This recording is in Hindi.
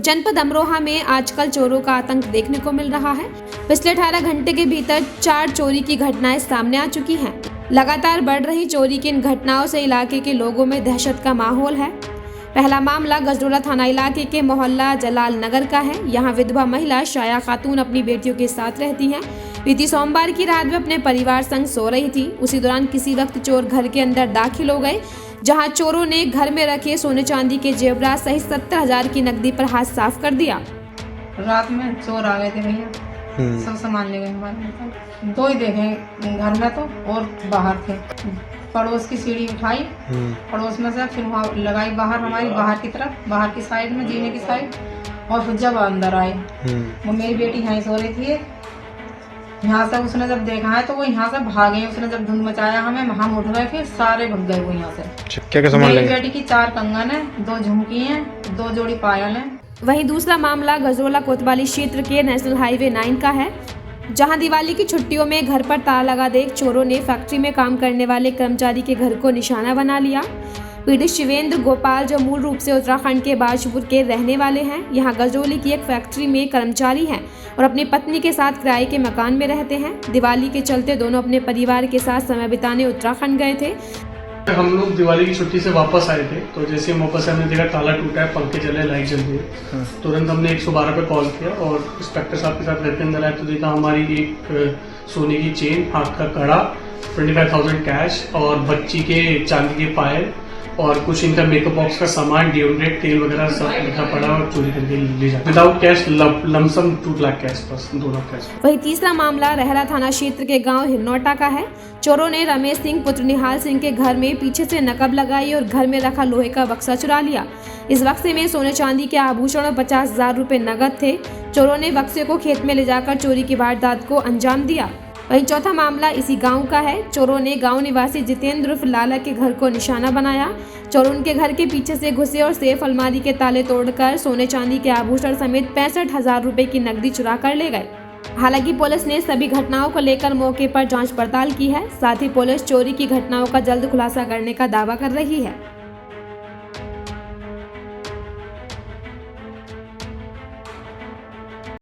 जनपद अमरोहा में आजकल चोरों का आतंक देखने को मिल रहा है। पिछले 18 घंटे के भीतर 4 चोरी की घटनाएं सामने आ चुकी हैं। लगातार बढ़ रही चोरी की इन घटनाओं से इलाके के लोगों में दहशत का माहौल है। पहला मामला गजडोला थाना इलाके के मोहल्ला जलाल नगर का है। यहाँ विधवा महिला शाया खातून अपनी बेटियों के साथ रहती हैं। बीती सोमवार की रात में अपने परिवार संग सो रही थी। उसी दौरान किसी वक्त चोर घर के अंदर दाखिल हो गए, जहां चोरों ने घर में रखे सोने चांदी के जेवरात सहित 70,000 की नकदी पर हाथ साफ कर दिया। रात में चोर आ गए थे भैया, सब सामान ले गए हमारे। 2 ही देखे घर में तो, और बाहर थे। पड़ोस की सीढ़ी उठाई, पड़ोस में से फिर वहाँ लगाई बाहर, हमारी बाहर की तरफ, बाहर की साइड में, जीने की साइड। और फिर जब अंदर आए, वो मेरी बेटी यहाँ सो रही थी। यहाँ से उसने जब देखा है तो वो यहाँ से भागे। उसने जब धुंध मचाया हमें, हम उठ गए, फिर सारे भग गए वो यहाँ से। क्या सामान मेरी बेटी की 4 कंगन है, 2 झुमकी हैं, 2 जोड़ी पायल हैं। वहीं दूसरा मामला गजडोला कोतवाली क्षेत्र के नेशनल हाईवे 9 का है, जहां दिवाली की छुट्टियों में घर पर ताला लगा देख चोरों ने फैक्ट्री में काम करने वाले कर्मचारी के घर को निशाना बना लिया। पीड़ित शिवेंद्र गोपाल, जो मूल रूप से उत्तराखंड के बाजपुर के रहने वाले हैं, यहाँ गजडोली की एक फैक्ट्री में कर्मचारी हैं और अपनी पत्नी के साथ किराए के मकान में रहते हैं। दिवाली के चलते दोनों अपने परिवार के साथ समय बिताने उत्तराखंड गए थे। हम लोग दिवाली की छुट्टी से वापस आए थे, तो जैसे हम वापस आए, हमने देखा ताला टूटा है, पंखे चले, लाइट जल रही है। तुरंत हमने 112 पे कॉल किया और इंस्पेक्टर साहब के साथ घर के अंदर आए तो देखा हमारी एक सोने की चेन, हाथ का कड़ा, 25,000 कैश और बच्ची के चांदी के पायल और कुछ इनका मेकअप बॉक्स का सामान, डिओड्रेंट, तेल वगैरह सब लिखा पड़ा और चोरी करके ले जाए। Without cash, lump sum 2 lakh cash, बस 2 लाख कैश। वही तीसरा मामला रहरा थाना क्षेत्र के गांव हिरनौटा का है। चोरों ने रमेश सिंह पुत्र निहाल सिंह के घर में पीछे से नकब लगाई और घर में रखा लोहे का बक्सा चुरा लिया। इस बक्से में सोने चांदी के आभूषण और 50,000 रुपए नकद थे। चोरों ने बक्से को खेत में ले जाकर चोरी की वारदात को अंजाम दिया। वहीं चौथा मामला इसी गांव का है। चोरों ने गांव निवासी जितेंद्र उर्फ लाला के घर को निशाना बनाया। चोर उनके घर के पीछे से घुसे और सेफ अलमारी के ताले तोड़कर सोने चांदी के आभूषण समेत 65,000 रुपए की नकदी चुरा कर ले गए। हालांकि पुलिस ने सभी घटनाओं को लेकर मौके पर जांच पड़ताल की है। साथ ही पुलिस चोरी की घटनाओं का जल्द खुलासा करने का दावा कर रही है।